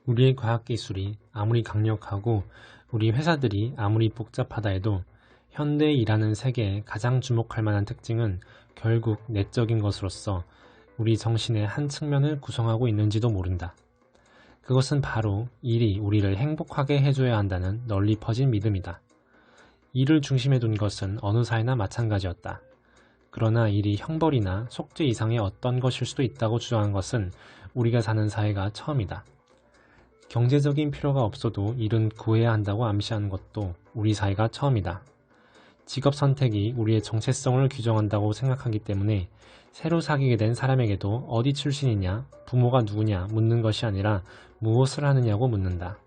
우리의 과학기술이 아무리 강력하고 우리 회사들이 아무리 복잡하다 해도 현대에 일하는 세계에 가장 주목할 만한 특징은 결국 내적인 것으로서 우리 정신의 한 측면을 구성하고 있는지도 모른다. 그것은 바로 일이 우리를 행복하게 해줘야 한다는 널리 퍼진 믿음이다. 일을 중심에 둔 것은 어느 사회나 마찬가지였다. 그러나 일이 형벌이나 속죄 이상의 어떤 것일 수도 있다고 주장한 것은 우리가 사는 사회가 처음이다. 경제적인 필요가 없어도 일은 구해야 한다고 암시하는 것도 우리 사회가 처음이다. 직업 선택이 우리의 정체성을 규정한다고 생각하기 때문에 새로 사귀게 된 사람에게도 어디 출신이냐, 부모가 누구냐 묻는 것이 아니라 무엇을 하느냐고 묻는다.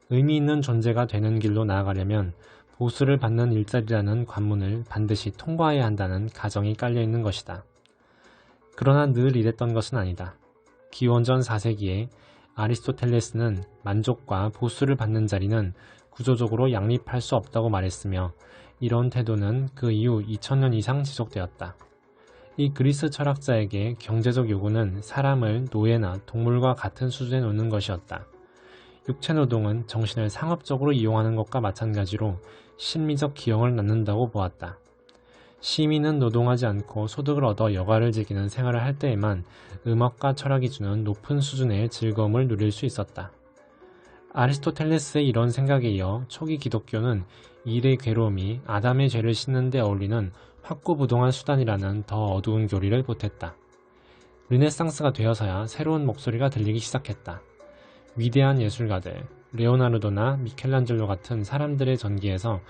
의미 있는 존재가 되는 길로 나아가려면 보수를 받는 일자리라는 관문을 반드시 통과해야 한다는 가정이 깔려있는 것이다. 그러나 늘 이랬던 것은 아니다. 기원전 4세기에 아리스토텔레스는 만족과 보수를 받는 자리는 구조적으로 양립할 수 없다고 말했으며 이런 태도는 그 이후 2000년 이상 지속되었다. 이 그리스 철학자에게 경제적 요구는 사람을 노예나 동물과 같은 수준에 놓는 것이었다. 육체노동은 정신을 상업적으로 이용하는 것과 마찬가지로 심리적 기형을 낳는다고 보았다. 시민은 노동하지 않고 소득을 얻어 여가를 즐기는 생활을 할 때에만 음악과 철학이 주는 높은 수준의 즐거움을 누릴 수 있었다. 아리스토텔레스의 이런 생각에 이어 초기 기독교는 일의 괴로움이 아담의 죄를 씻는 데 어울리는 확고부동한 수단이라는 더 어두운 교리를 보탰다. 르네상스가 되어서야 새로운 목소리가 들리기 시작했다. 위대한 예술가들, 레오나르도나 미켈란젤로 같은 사람들의 전기에서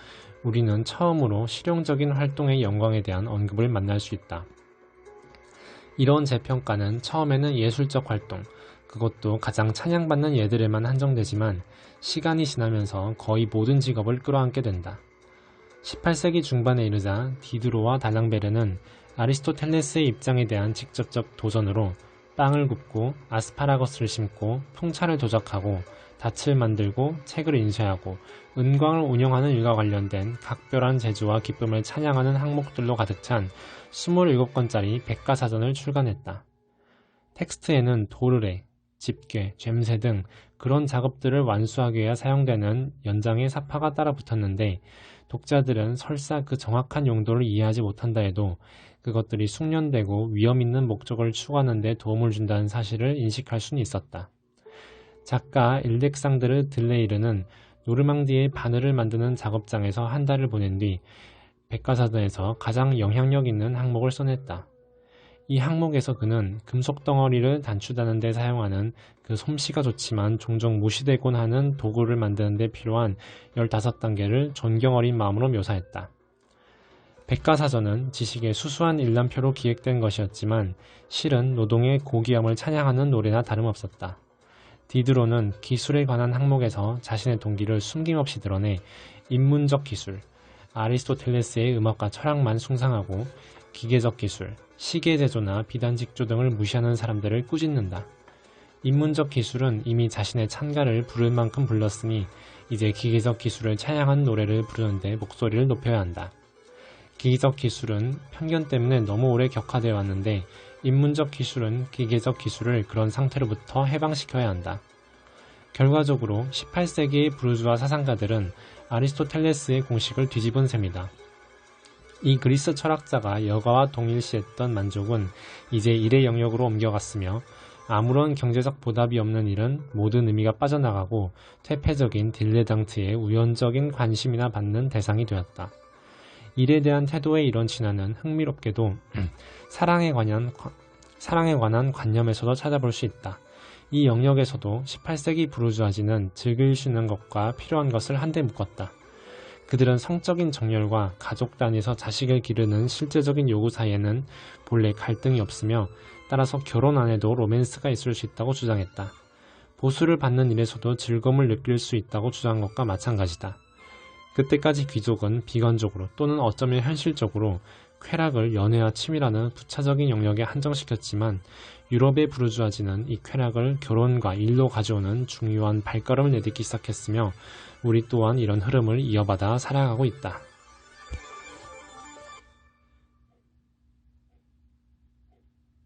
우리는 처음으로 실용적인 활동의 영광에 대한 언급을 만날 수 있다. 이런 재평가는 처음에는 예술적 활동, 그것도 가장 찬양받는 예들에만 한정되지만 시간이 지나면서 거의 모든 직업을 끌어안게 된다. 18세기 중반에 이르자 디드로와 달랑베르는 아리스토텔레스의 입장에 대한 직접적 도전으로 빵을 굽고 아스파라거스를 심고 풍차를 도작하고 닻을 만들고 책을 인쇄하고 은광을 운영하는 일과 관련된 각별한 재주와 기쁨을 찬양하는 항목들로 가득 찬 27권짜리 백과사전을 출간했다. 텍스트에는 도르래, 집게, 죬세 등 그런 작업들을 완수하기 위해 사용되는 연장의 사파가 따라 붙었는데 독자들은 설사 그 정확한 용도를 이해하지 못한다 해도 그것들이 숙련되고 위험 있는 목적을 추구하는 데 도움을 준다는 사실을 인식할 수는 있었다. 작가 일렉상드르 들레이르는 노르망디의 바늘을 만드는 작업장에서 한 달을 보낸 뒤 백과사전에서 가장 영향력 있는 항목을 써냈다. 이 항목에서 그는 금속 덩어리를 단추다는 데 사용하는 그 솜씨가 좋지만 종종 무시되곤 하는 도구를 만드는 데 필요한 15단계를 존경 어린 마음으로 묘사했다. 백과사전은 지식의 수수한 일람표로 기획된 것이었지만 실은 노동의 고귀함을 찬양하는 노래나 다름없었다. 디드로는 기술에 관한 항목에서 자신의 동기를 숨김없이 드러내 인문적 기술, 아리스토텔레스의 음악과 철학만 숭상하고 기계적 기술, 시계 제조나 비단 직조 등을 무시하는 사람들을 꾸짖는다. 인문적 기술은 이미 자신의 찬가를 부를 만큼 불렀으니 이제 기계적 기술을 찬양하는 노래를 부르는데 목소리를 높여야 한다. 기계적 기술은 편견 때문에 너무 오래 격화되어 왔는데 인문적 기술은 기계적 기술을 그런 상태로부터 해방시켜야 한다. 결과적으로 18세기의 부르주아 사상가들은 아리스토텔레스의 공식을 뒤집은 셈이다. 이 그리스 철학자가 여가와 동일시했던 만족은 이제 일의 영역으로 옮겨갔으며 아무런 경제적 보답이 없는 일은 모든 의미가 빠져나가고 퇴폐적인 딜레당트의 우연적인 관심이나 받는 대상이 되었다. 일에 대한 태도의 이런 진화는 흥미롭게도 사랑에 관한 관념에서도 찾아볼 수 있다. 이 영역에서도 18세기 부르주아지는 즐길 수 있는 것과 필요한 것을 한데 묶었다. 그들은 성적인 정열과 가족 단위에서 자식을 기르는 실제적인 요구 사이에는 본래 갈등이 없으며 따라서 결혼 안에도 로맨스가 있을 수 있다고 주장했다. 보수를 받는 일에서도 즐거움을 느낄 수 있다고 주장한 것과 마찬가지다. 그때까지 귀족은 비관적으로 또는 어쩌면 현실적으로 쾌락을 연애와 취미라는 부차적인 영역에 한정시켰지만 유럽의 부르주아지는 이 쾌락을 결혼과 일로 가져오는 중요한 발걸음을 내딛기 시작했으며 우리 또한 이런 흐름을 이어받아 살아가고 있다.